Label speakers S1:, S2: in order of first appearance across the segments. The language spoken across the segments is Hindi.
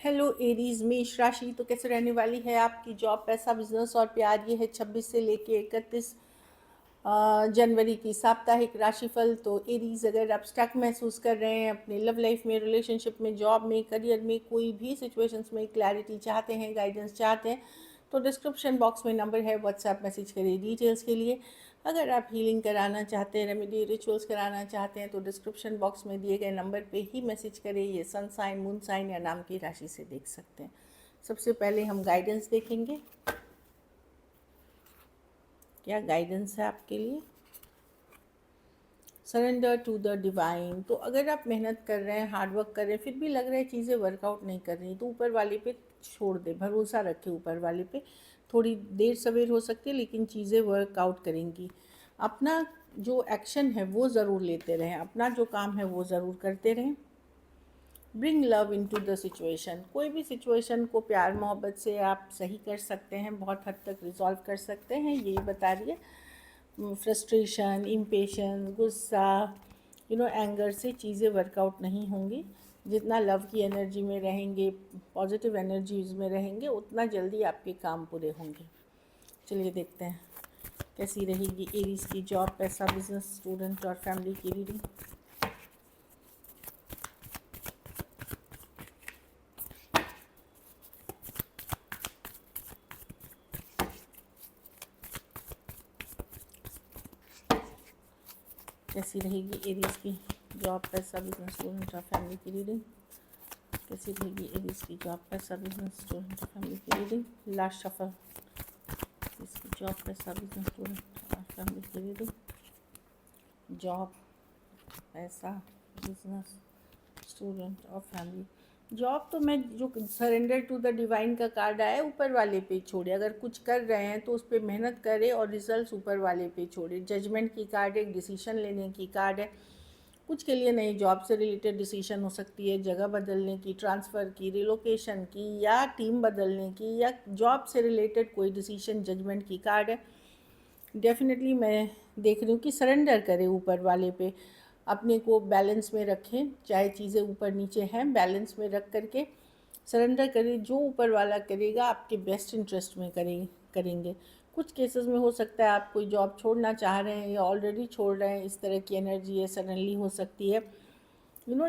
S1: हेलो एरीज, मेष राशि। तो कैसे रहने वाली है आपकी जॉब, पैसा, बिजनेस और प्यार। ये है 26 से लेके 31 जनवरी की साप्ताहिक राशिफल। तो एरीज, अगर आप स्टक महसूस कर रहे हैं अपने लव लाइफ में, रिलेशनशिप में, जॉब में, करियर में, कोई भी सिचुएशंस में क्लैरिटी चाहते हैं, गाइडेंस चाहते हैं, तो डिस्क्रिप्शन बॉक्स में नंबर है, व्हाट्सएप मैसेज करिए डिटेल्स के लिए। अगर आप हीलिंग कराना चाहते हैं, रेमेडी रिचुअल्स कराना चाहते हैं, तो डिस्क्रिप्शन बॉक्स में दिए गए नंबर पे ही मैसेज करें। ये सन साइन, मून साइन या नाम की राशि से देख सकते हैं। सबसे पहले हम गाइडेंस देखेंगे, क्या गाइडेंस है आपके लिए। Surrender to the divine. तो अगर आप मेहनत कर रहे हैं, हार्डवर्क कर रहे हैं, फिर भी लग रहा है चीज़ें वर्कआउट नहीं कर रही, तो ऊपर वाले पे छोड़ दें, भरोसा रखें ऊपर वाले पे। थोड़ी देर सवेर हो सकती है, लेकिन चीज़ें वर्कआउट करेंगी। अपना जो एक्शन है वो ज़रूर लेते रहें, अपना जो काम है वो ज़रूर करते रहें। Bring love into the situation. कोई भी सिचुएशन को प्यार मोहब्बत से आप सही कर सकते हैं, बहुत हद तक रिजॉल्व कर सकते हैं, यही बता रही है। फ्रस्ट्रेशन, इम्पेशंस, गुस्सा, एंगर से चीज़ें वर्कआउट नहीं होंगी। जितना लव की एनर्जी में रहेंगे, पॉजिटिव एनर्जीज में रहेंगे, उतना जल्दी आपके काम पूरे होंगे। चलिए देखते हैं कैसी रहेगी एरीज की जॉब, पैसा, बिजनेस, स्टूडेंट और फैमिली की रीडिंग। कैसी रहेगी एरीज की जॉब, पैसा, बिजनेस, स्टूडेंट और फैमिली की रीडिंग। कैसी रहेगी एरीज की जॉब, पैसा, बिजनेस, स्टूडेंट और फैमिली की रीडिंग। Last shuffle. इसकी जॉब, पैसा, बिजनेस, स्टूडेंट और फैमिली की रीडिंग। जॉब, पैसा, बिजनेस, स्टूडेंट और फैमिली। जॉब तो मैं जो सरेंडर टू द डिवाइन का कार्ड आया है, ऊपर वाले पे छोड़े। अगर कुछ कर रहे हैं तो उस पर मेहनत करें और रिजल्ट्स ऊपर वाले पे छोड़े। जजमेंट की कार्ड है, एक डिसीजन लेने की कार्ड है। कुछ के लिए नई जॉब से रिलेटेड डिसीजन हो सकती है, जगह बदलने की, ट्रांसफ़र की, रिलोकेशन की, या टीम बदलने की, या जॉब से रिलेटेड कोई डिसीजन। जजमेंट की कार्ड है। डेफिनेटली मैं देख रही हूँ कि सरेंडर करें ऊपर वाले पे, अपने को बैलेंस में रखें। चाहे चीज़ें ऊपर नीचे हैं, बैलेंस में रख करके सरेंडर करें। जो ऊपर वाला करेगा आपके बेस्ट इंटरेस्ट में करेंगे। कुछ केसेस में हो सकता है आप कोई जॉब छोड़ना चाह रहे हैं या ऑलरेडी छोड़ रहे हैं, इस तरह की एनर्जी है, सडनली हो सकती है।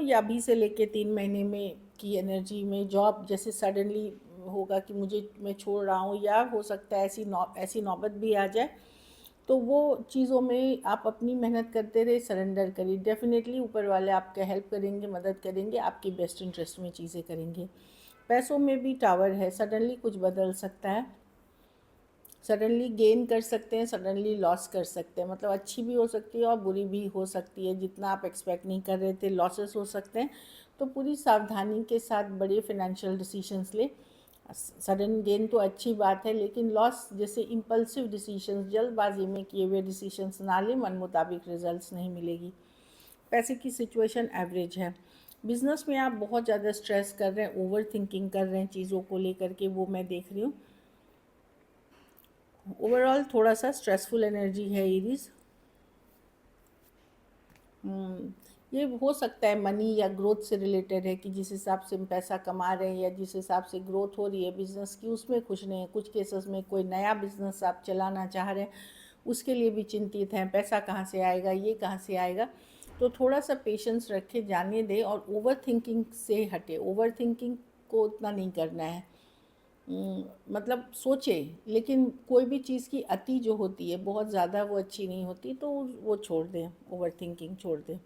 S1: या अभी से लेके 3 महीने में की एनर्जी में जॉब जैसे सडनली होगा कि मैं छोड़ रहा हूँ, या हो सकता है ऐसी नौबत भी आ जाए। तो वो चीज़ों में आप अपनी मेहनत करते रहे, सरेंडर करिए। डेफिनेटली ऊपर वाले आपका हेल्प करेंगे, मदद करेंगे, आपकी बेस्ट इंटरेस्ट में चीज़ें करेंगे। पैसों में भी टावर है, सडनली कुछ बदल सकता है, सडनली गेन कर सकते हैं, सडनली लॉस कर सकते हैं। मतलब अच्छी भी हो सकती है और बुरी भी हो सकती है। जितना आप एक्सपेक्ट नहीं कर रहे थे, लॉसेस हो सकते हैं। तो पूरी सावधानी के साथ बड़े फाइनेंशियल डिसीजंस ले। सडन गेन तो अच्छी बात है, लेकिन लॉस जैसे इम्पल्सिव डिसीजंस, जल्दबाजी में किए हुए डिसीजंस ना ले, मन मुताबिक रिजल्ट्स नहीं मिलेगी। पैसे की सिचुएशन एवरेज है। बिजनेस में आप बहुत ज़्यादा स्ट्रेस कर रहे हैं, ओवर थिंकिंग कर रहे हैं चीज़ों को लेकर के, वो मैं देख रही हूँ। ओवरऑल थोड़ा सा स्ट्रेसफुल एनर्जी है एरीज। ये हो सकता है मनी या ग्रोथ से रिलेटेड है, कि जिस हिसाब से हम पैसा कमा रहे हैं या जिस हिसाब से ग्रोथ हो रही है बिज़नेस की, उसमें खुश नहीं है। कुछ केसेस में कोई नया बिज़नेस आप चलाना चाह रहे हैं, उसके लिए भी चिंतित हैं, पैसा कहाँ से आएगा, ये कहाँ से आएगा। तो थोड़ा सा पेशेंस रखें, जाने दें और ओवर थिंकिंग से हटे। ओवर थिंकिंग को उतना नहीं करना है। मतलब सोचें, लेकिन कोई भी चीज़ की अति जो होती है, बहुत ज़्यादा, वो अच्छी नहीं होती। तो वो छोड़ दें, ओवर थिंकिंग छोड़ दें।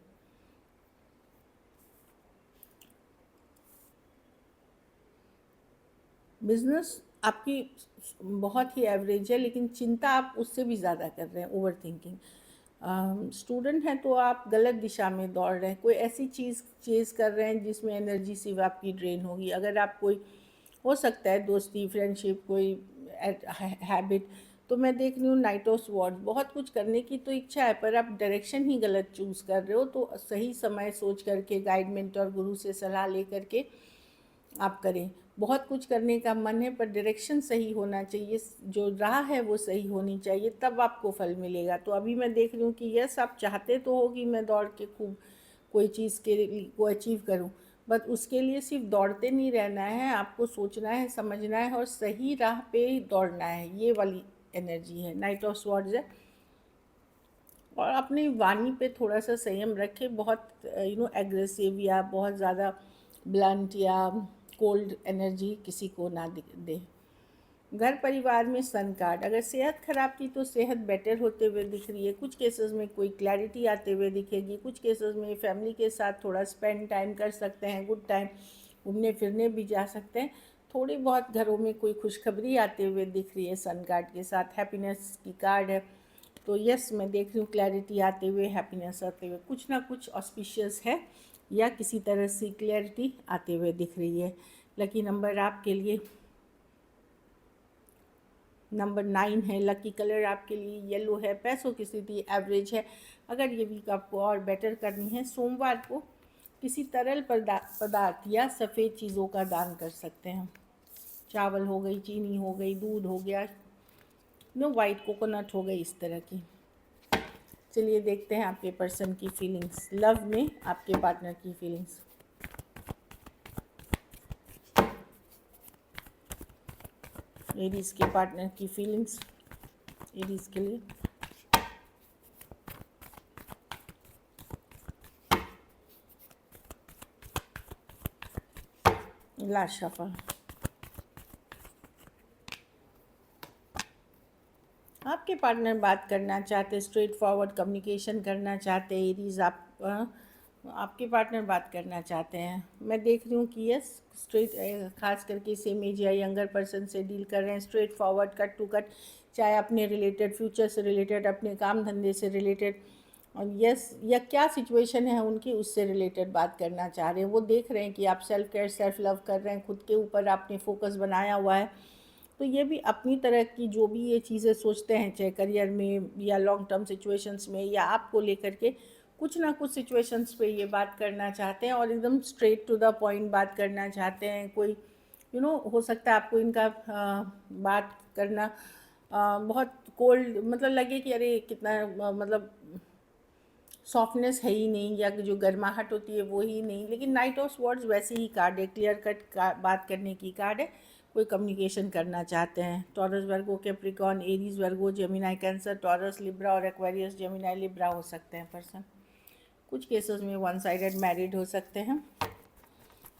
S1: बिजनेस आपकी बहुत ही एवरेज है, लेकिन चिंता आप उससे भी ज़्यादा कर रहे हैं, ओवर थिंकिंग। स्टूडेंट हैं तो आप गलत दिशा में दौड़ रहे हैं, कोई ऐसी चीज़ चेज़ कर रहे हैं जिसमें एनर्जी सिर्फ आपकी ड्रेन होगी। अगर आप कोई, हो सकता है दोस्ती, फ्रेंडशिप, कोई हैबिट। तो मैं देख रही हूँ नाइट ऑफ स्वॉर्ड्स, बहुत कुछ करने की तो इच्छा है, पर आप डायरेक्शन ही गलत चूज़ कर रहे हो। तो सही समय सोच करके, गाइडमेंट और गुरु से सलाह ले करके आप करें। बहुत कुछ करने का मन है, पर डायरेक्शन सही होना चाहिए, जो राह है वो सही होनी चाहिए, तब आपको फल मिलेगा। तो अभी मैं देख रही हूँ कि यस, आप चाहते तो हो कि मैं दौड़ के खूब कोई चीज़ को अचीव करूँ, बट उसके लिए सिर्फ दौड़ते नहीं रहना है, आपको सोचना है, समझना है और सही राह पे दौड़ना है। ये वाली एनर्जी है, नाइट ऑफ स्वॉर्ड्स है। और अपनी वाणी पे थोड़ा सा संयम रखें, बहुत एग्रेसिव या बहुत ज़्यादा ब्लंट या कोल्ड एनर्जी किसी को ना दे। घर परिवार में सन कार्ड, अगर सेहत खराब थी तो सेहत बेटर होते हुए दिख रही है। कुछ केसेस में कोई क्लैरिटी आते हुए दिखेगी, कुछ केसेस में फैमिली के साथ थोड़ा स्पेंड टाइम कर सकते हैं, गुड टाइम, घूमने फिरने भी जा सकते हैं। थोड़ी बहुत घरों में कोई खुशखबरी आते हुए दिख रही है सन कार्ड के साथ। हैप्पीनेस की कार्ड है, तो यस मैं देख रही हूँ क्लैरिटी आते हुए, हैप्पीनेस आते हुए, कुछ ना कुछ ऑस्पिशियस है या किसी तरह से क्लैरिटी आते हुए दिख रही है। लकी नंबर आपके लिए नंबर 9 है। लकी कलर आपके लिए येलो है। पैसों की स्थिति एवरेज है। अगर ये वीक आपको और बेटर करनी है, सोमवार को किसी तरल पदार्थ या सफ़ेद चीज़ों का दान कर सकते हैं। चावल हो गई, चीनी हो गई, दूध हो गया, वाइट कोकोनट हो गई, इस तरह की। चलिए देखते हैं आपके पर्सन की फीलिंग्स, लव में आपके पार्टनर की फीलिंग्स। एरीज के पार्टनर की फीलिंग्स एरीज के लिए। Last shuffle. आपके पार्टनर बात करना चाहते, स्ट्रेट फॉरवर्ड कम्युनिकेशन करना चाहते हैं एरीज। आपके पार्टनर बात करना चाहते हैं। मैं देख रही हूँ कि यस स्ट्रेट, खास करके सेम एज या यंगर पर्सन से डील कर रहे हैं, straightforward, cut to cut, चाहे अपने रिलेटेड, फ्यूचर से रिलेटेड, अपने काम धंधे से रिलेटेड, और यस या क्या सिचुएशन है उनकी उससे रिलेटेड बात करना चाह रहे हैं। वो देख रहे हैं कि आप सेल्फ केयर, सेल्फ लव कर रहे हैं, खुद के ऊपर आपने फोकस बनाया हुआ है। तो ये भी अपनी तरह की जो भी ये चीज़ें सोचते हैं, चाहे करियर में या लॉन्ग टर्म सिचुएशंस में या आपको लेकर के, कुछ ना कुछ सिचुएशंस पे ये बात करना चाहते हैं और एकदम स्ट्रेट टू द पॉइंट बात करना चाहते हैं। कोई हो सकता है आपको इनका बात करना बहुत कोल्ड मतलब लगे कि अरे कितना मतलब सॉफ्टनेस है ही नहीं, या जो गर्माहट होती है वो ही नहीं। लेकिन नाइट ऑफ स्वॉर्ड्स वैसे ही कार्ड है, क्लियर कट बात करने की कार्ड है। कोई कम्युनिकेशन करना चाहते हैं। टॉरस, वर्गो, कैप्रिकॉर्न, एरीज, वर्गो, जेमिनाई, कैंसर, टॉरस, लिब्रा और एक्वेरियस, जेमिनाई, लिब्रा हो सकते हैं पर्सन। कुछ केसेस में वन साइडेड मैरिड हो सकते हैं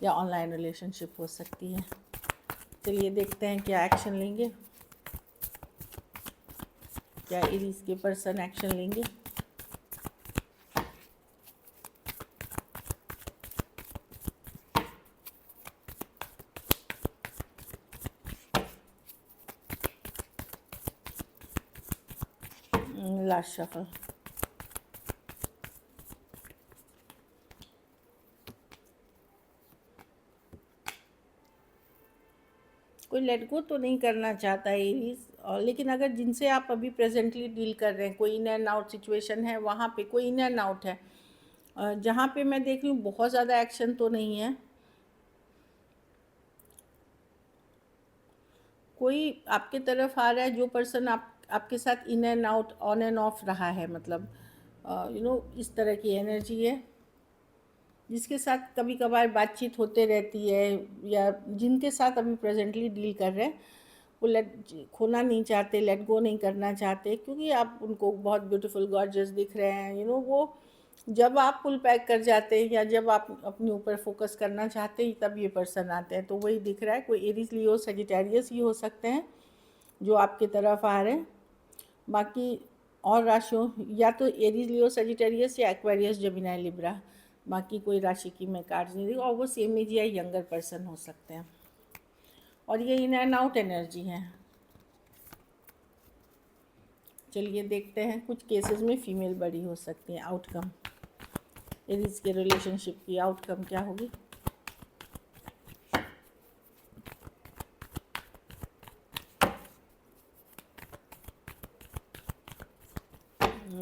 S1: या ऑनलाइन रिलेशनशिप हो सकती है। चलिए देखते हैं क्या एक्शन लेंगे, क्या एरीज के पर्सन एक्शन लेंगे। Last shuffle. कोई लेट गो तो नहीं करना चाहता है एरीज, और लेकिन अगर जिनसे आप अभी प्रेजेंटली डील कर रहे हैं, कोई इन एंड आउट सिचुएशन है, वहाँ पे कोई इन एंड आउट है, जहाँ पे मैं देख रही हूँ बहुत ज़्यादा एक्शन तो नहीं है। कोई आपके तरफ आ रहा है, जो पर्सन आपके साथ in and out, on end of रहा है, मतलब इस तरह की एनर्जी है, जिसके साथ कभी कभार बातचीत होते रहती है, या जिनके साथ अभी प्रेजेंटली डील कर रहे हैं, वो खोना नहीं चाहते, लेट गो नहीं करना चाहते, क्योंकि आप उनको बहुत ब्यूटीफुल गॉर्जियस दिख रहे हैं। वो जब आप फुल पैक कर जाते हैं या जब आप अपने ऊपर फोकस करना चाहते हैं, तब ये पर्सन आते हैं। तो वही दिख रहा है। कोई एरीज, लियो, सजिटेरियस ही हो सकते हैं जो आपकी तरफ आ रहे हैं। बाकी और राशियों, या तो एरीज, लियो, सजिटेरियस या एक्वेरियस, जेमिनाई, लिब्रा, बाकी कोई राशि की मैं कार्ड नहीं दी। और वो सेम एज या यंगर पर्सन हो सकते हैं, और ये इन एंड आउट एनर्जी है। चलिए देखते हैं, कुछ केसेस में फीमेल बड़ी हो सकती है। आउटकम एरीज के रिलेशनशिप की आउटकम क्या होगी।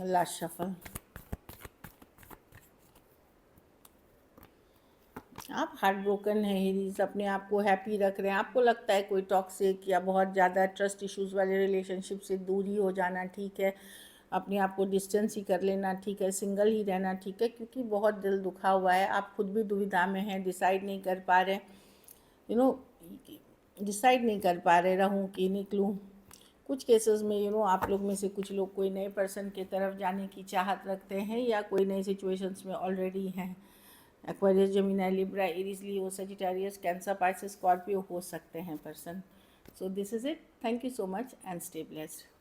S1: Last shuffle. आप हार्ट ब्रोकन है एरीज, अपने आप को हैप्पी रख रहे हैं, आपको लगता है कोई टॉक्सिक या बहुत ज़्यादा ट्रस्ट इश्यूज़ वाले रिलेशनशिप से दूरी हो जाना ठीक है। अपने आप को डिस्टेंस ही कर लेना ठीक है, सिंगल ही रहना ठीक है, क्योंकि बहुत दिल दुखा हुआ है, आप खुद भी दुविधा में हैं, डिसाइड नहीं कर पा रहे, डिसाइड नहीं कर पा रहे रहूं कि निकलूं। कुछ केसेस में आप लोग में से कुछ लोग कोई नए पर्सन की तरफ जाने की चाहत रखते हैं या कोई नई सिचुएशंस में ऑलरेडी हैं। एक्वेरियस, जेमिनी, लिब्रा, एरीज, लियो, सजिटेरियस, कैंसर, पाइसेस, स्कॉर्पियो हो सकते हैं person. So this is it. Thank you so much and stay blessed.